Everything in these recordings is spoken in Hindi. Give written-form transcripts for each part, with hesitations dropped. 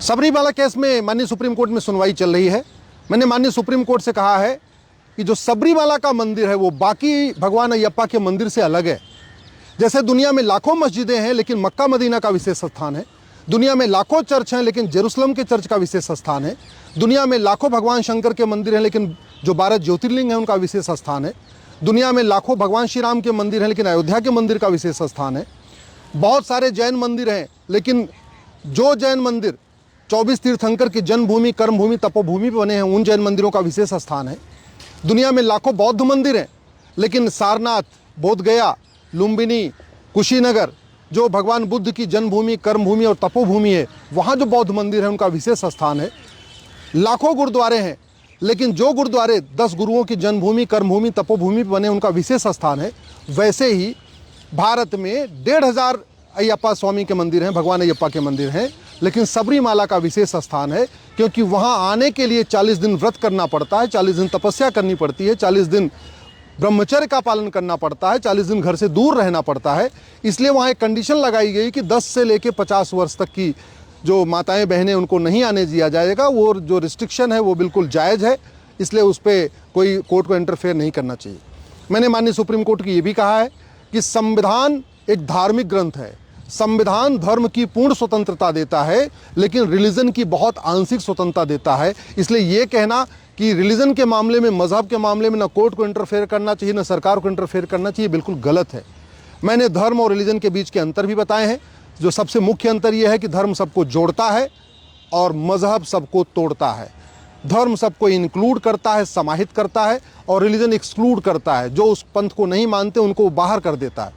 सबरीमाला केस में माननीय सुप्रीम कोर्ट में सुनवाई चल रही है। मैंने माननीय सुप्रीम कोर्ट से कहा है कि जो सबरीमाला का मंदिर है वो बाकी भगवान अयप्पा के मंदिर से अलग है। जैसे दुनिया में लाखों मस्जिदें हैं लेकिन मक्का मदीना का विशेष स्थान है, दुनिया में लाखों चर्च हैं लेकिन जेरूसलम के चर्च का विशेष स्थान है, दुनिया में लाखों भगवान शंकर के मंदिर हैं लेकिन जो 12 ज्योतिर्लिंग हैं उनका विशेष स्थान है, दुनिया में लाखों भगवान श्री राम के मंदिर हैं लेकिन अयोध्या के मंदिर का विशेष स्थान है, बहुत सारे जैन मंदिर हैं लेकिन जो जैन मंदिर 24 तीर्थंकर की जन्मभूमि, कर्मभूमि, तपोभूमि पर बने हैं उन जैन मंदिरों का विशेष स्थान है। दुनिया में लाखों बौद्ध मंदिर हैं लेकिन सारनाथ, बोधगया, लुम्बिनी, कुशीनगर जो भगवान बुद्ध की जन्मभूमि, कर्मभूमि और तपोभूमि है वहाँ जो बौद्ध मंदिर है उनका विशेष स्थान है। लाखों गुरुद्वारे हैं लेकिन जो गुरुद्वारे 10 गुरुओं की जन्मभूमि, कर्मभूमि, तपोभूमि पर बने उनका विशेष स्थान है। वैसे ही भारत में 1500 अयप्पा स्वामी के मंदिर हैं, भगवान अयप्पा के मंदिर हैं, लेकिन सबरीमाला का विशेष स्थान है क्योंकि वहाँ आने के लिए 40 दिन व्रत करना पड़ता है, 40 दिन तपस्या करनी पड़ती है, 40 दिन ब्रह्मचर्य का पालन करना पड़ता है, 40 दिन घर से दूर रहना पड़ता है। इसलिए वहाँ एक कंडीशन लगाई गई कि 10 से लेकर 50 वर्ष तक की जो माताएं बहनें उनको नहीं आने दिया जाएगा। वो जो रिस्ट्रिक्शन है वो बिल्कुल जायज़ है, इसलिए उस पर कोई कोर्ट को इंटरफेयर नहीं करना चाहिए। मैंने माननीय सुप्रीम कोर्ट को ये भी कहा है कि संविधान एक धार्मिक ग्रंथ है, संविधान धर्म की पूर्ण स्वतंत्रता देता है लेकिन रिलीजन की बहुत आंशिक स्वतंत्रता देता है। इसलिए ये कहना कि रिलीजन के मामले में, मजहब के मामले में न कोर्ट को इंटरफेयर करना चाहिए न सरकार को इंटरफेयर करना चाहिए, बिल्कुल गलत है। मैंने धर्म और रिलीजन के बीच के अंतर भी बताए हैं। जो सबसे मुख्य अंतर यह है कि धर्म सबको जोड़ता है और मजहब सबको तोड़ता है। धर्म सबको इंक्लूड करता है, समाहित करता है, और रिलीजन एक्सक्लूड करता है। जो उस पंथ को नहीं मानते उनको बाहर कर देता है।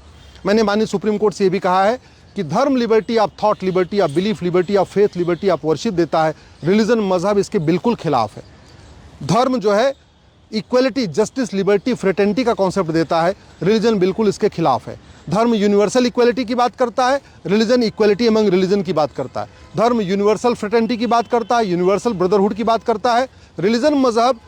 मैंने माननीय सुप्रीम कोर्ट से ये भी कहा है कि धर्म liberty of thought liberty of belief liberty of faith liberty of worship देता है, रिलीजन मजहब इसके बिल्कुल खिलाफ है। धर्म जो है इक्वलिटी, जस्टिस, लिबर्टी, फ्रेटर्निटी का कॉन्सेप्ट देता है, रिलीजन बिल्कुल इसके खिलाफ है। धर्म यूनिवर्सल इक्वलिटी की बात करता है, रिलीजन इक्वलिटी अमंग रिलीजन की बात करता है। धर्म यूनिवर्सल फ्रेटर्निटी की बात करता है, यूनिवर्सल ब्रदरहुड की बात करता है। रिलीजन मजहब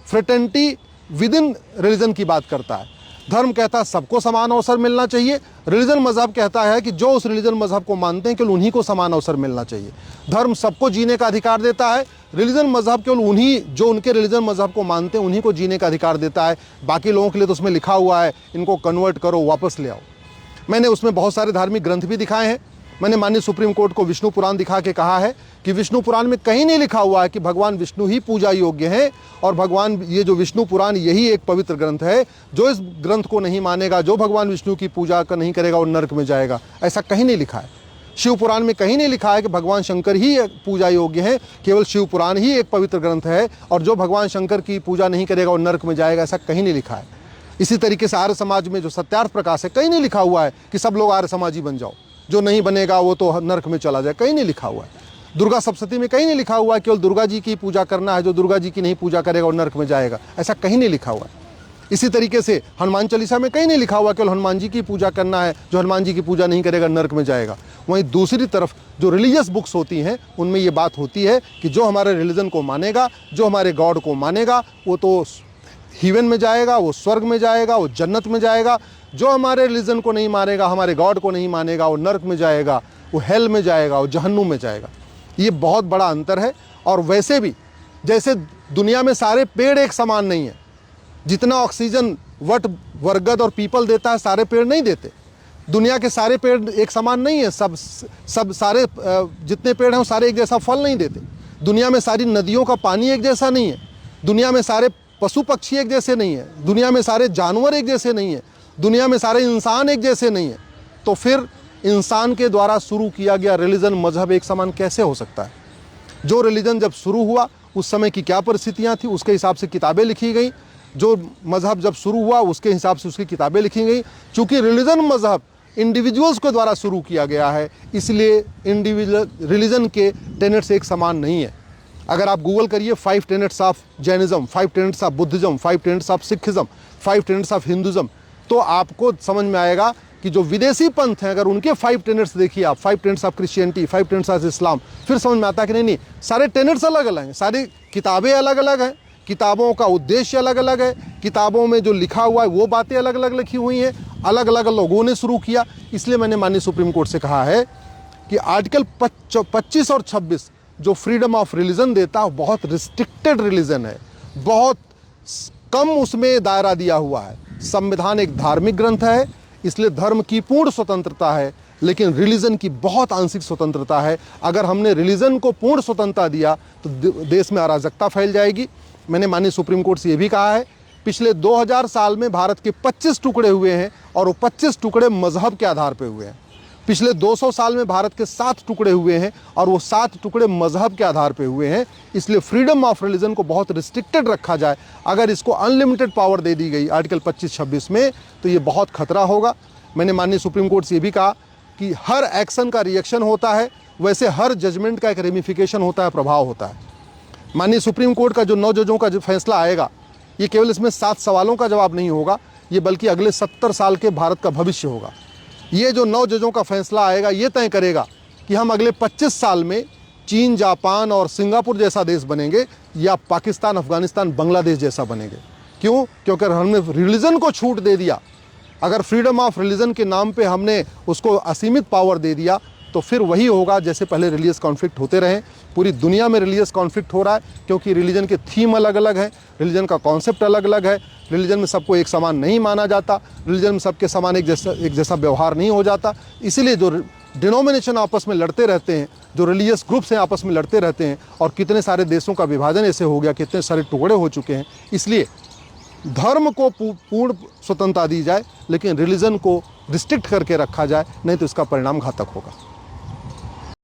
फ्रेटर्निटी विद इन रिलीजन की बात करता है। धर्म कहता है सबको समान अवसर मिलना चाहिए, रिलीजन मजहब कहता है कि जो उस रिलीजन मजहब को मानते हैं केवल उन्हीं को समान अवसर मिलना चाहिए। धर्म सबको जीने का अधिकार देता है, रिलीजन मजहब केवल उन्हीं जो उनके रिलीजन मजहब को मानते हैं उन्हीं को जीने का अधिकार देता है। बाकी लोगों के लिए तो उसमें लिखा हुआ है इनको कन्वर्ट करो, वापस ले आओ। मैंने उसमें बहुत सारे धार्मिक ग्रंथ भी दिखाए हैं। मैंने माननीय सुप्रीम कोर्ट को विष्णु पुराण दिखा के कहा है कि विष्णु पुराण में कहीं नहीं लिखा हुआ है कि भगवान विष्णु ही पूजा योग्य हैं, और भगवान ये जो विष्णु पुराण यही एक पवित्र ग्रंथ है। जो इस ग्रंथ को नहीं मानेगा, जो भगवान विष्णु की पूजा का नहीं करेगा वो नरक में जाएगा, ऐसा कहीं नहीं लिखा है। शिव पुराण में कहीं नहीं लिखा है कि भगवान शंकर ही पूजा योग्य हैं, केवल शिव पुराण ही एक पवित्र ग्रंथ है और जो भगवान शंकर की पूजा नहीं करेगा वो नरक में जाएगा, ऐसा कहीं नहीं लिखा है। इसी तरीके से आर्य समाज में जो सत्यार्थ प्रकाश है, कहीं नहीं लिखा हुआ है कि सब लोग आर्य समाजी बन जाओ, जो नहीं बनेगा वो तो नरक में चला जाए, कहीं नहीं लिखा हुआ है। दुर्गा सप्तमी में कहीं नहीं लिखा हुआ है केवल दुर्गा जी की पूजा करना है, जो दुर्गा जी की नहीं पूजा करेगा वो नरक में जाएगा, ऐसा कहीं नहीं लिखा हुआ है। इसी तरीके से हनुमान चालीसा में कहीं नहीं लिखा हुआ केवल हनुमान जी की पूजा करना है, जो हनुमान जी की पूजा नहीं करेगा नरक में जाएगा। वहीं दूसरी तरफ जो रिलीजियस बुक्स होती हैं उनमें ये बात होती है कि जो हमारे रिलीजन को मानेगा, जो हमारे गॉड को मानेगा वो तो हेवन में जाएगा, वो स्वर्ग में जाएगा, वो जन्नत में जाएगा। जो हमारे रिलीजन को नहीं मानेगा, हमारे गॉड को नहीं मानेगा, वो नरक में जाएगा, वो हेल में जाएगा, वो जहन्नुम में जाएगा। ये बहुत बड़ा अंतर है। और वैसे भी जैसे दुनिया में सारे पेड़ एक समान नहीं है, जितना ऑक्सीजन वट, बरगद और पीपल देता है सारे पेड़ नहीं देते। दुनिया के सारे पेड़ एक समान नहीं है, सब सारे जितने पेड़ हैं वो सारे एक जैसा फल नहीं देते। दुनिया में सारी नदियों का पानी एक जैसा नहीं है, दुनिया में सारे पशु पक्षी एक जैसे नहीं है, दुनिया में सारे जानवर एक जैसे नहीं है, दुनिया में सारे इंसान एक जैसे नहीं है। तो फिर इंसान के द्वारा शुरू किया गया रिलीजन, मजहब एक समान कैसे हो सकता है? जो रिलीजन जब शुरू हुआ उस समय की क्या परिस्थितियां थी, उसके हिसाब से किताबें लिखी गई। जो मजहब जब शुरू हुआ उसके हिसाब से उसकी किताबें लिखी गई। चूँकि रिलीजन मजहब इंडिविजुअल्स के द्वारा शुरू किया गया है, इसलिए इंडिविजुअल रिलीजन के टेनेट्स एक समान नहीं है। अगर आप गूगल करिए 5 tenets of Jainism, 5 tenets of Buddhism, 5 tenets of Sikhism, 5 tenets of Hinduism, तो आपको समझ में आएगा कि जो विदेशी पंथ हैं अगर उनके 5 टेनेट्स देखिए आप, 5 tenets of Christianity, 5 tenets of Islam, फिर समझ में आता है कि नहीं सारे टेनेट्स अलग अलग हैं, सारी किताबें अलग अलग हैं, किताबों का उद्देश्य अलग अलग है, किताबों में जो लिखा हुआ है वो बातें अलग अलग लिखी हुई हैं, अलग अलग लोगों ने शुरू किया। इसलिए मैंने माननीय सुप्रीम कोर्ट से कहा है कि आर्टिकल 25 और 26 जो फ्रीडम ऑफ रिलीजन देता है बहुत रिस्ट्रिक्टेड रिलीजन है, बहुत कम उसमें दायरा दिया हुआ है। संविधान एक धार्मिक ग्रंथ है, इसलिए धर्म की पूर्ण स्वतंत्रता है, लेकिन रिलीजन की बहुत आंशिक स्वतंत्रता है। अगर हमने रिलीजन को पूर्ण स्वतंत्रता दिया तो देश में अराजकता फैल जाएगी। मैंने माननीय सुप्रीम कोर्ट से ये भी कहा है, पिछले 2000 साल में भारत के 25 टुकड़े हुए हैं और वो 25 टुकड़े मजहब के आधार पर हुए हैं। पिछले 200 साल में भारत के 7 टुकड़े हुए हैं और वो 7 टुकड़े मजहब के आधार पर हुए हैं। इसलिए फ्रीडम ऑफ रिलीजन को बहुत रिस्ट्रिक्टेड रखा जाए। अगर इसको अनलिमिटेड पावर दे दी गई आर्टिकल 25-26 में तो ये बहुत खतरा होगा। मैंने माननीय सुप्रीम कोर्ट से ये भी कहा कि हर एक्शन का रिएक्शन होता है, वैसे हर जजमेंट का एक रेमिफिकेशन होता है, प्रभाव होता है। माननीय सुप्रीम कोर्ट का जो 9 जजों का जो फैसला आएगा, ये केवल इसमें 7 सवालों का जवाब नहीं होगा, ये बल्कि अगले 70 साल के भारत का भविष्य होगा। ये जो 9 जजों का फैसला आएगा ये तय करेगा कि हम अगले 25 साल में चीन, जापान और सिंगापुर जैसा देश बनेंगे या पाकिस्तान, अफगानिस्तान, बांग्लादेश जैसा बनेंगे। क्यों? क्योंकि हमने रिलीजन को छूट दे दिया। अगर फ्रीडम ऑफ रिलीजन के नाम पे हमने उसको असीमित पावर दे दिया तो फिर वही होगा जैसे पहले रिलीजियस कॉन्फ्लिक्ट होते रहे। पूरी दुनिया में रिलीजियस कॉन्फ्लिक्ट हो रहा है क्योंकि रिलीजन के थीम अलग अलग है, रिलीजन का कॉन्सेप्ट अलग अलग है, रिलीजन में सबको एक समान नहीं माना जाता, रिलीजन में सबके समान एक जैसा व्यवहार नहीं हो जाता। इसीलिए जो डिनोमिनेशन आपस में लड़ते रहते हैं, जो रिलीजियस ग्रुप्स हैं आपस में लड़ते रहते हैं, और कितने सारे देशों का विभाजन ऐसे हो गया, कितने सारे टुकड़े हो चुके हैं। इसलिए धर्म को पूर्ण स्वतंत्रता दी जाए, लेकिन रिलीजन को रिस्ट्रिक्ट करके रखा जाए, नहीं तो इसका परिणाम घातक होगा।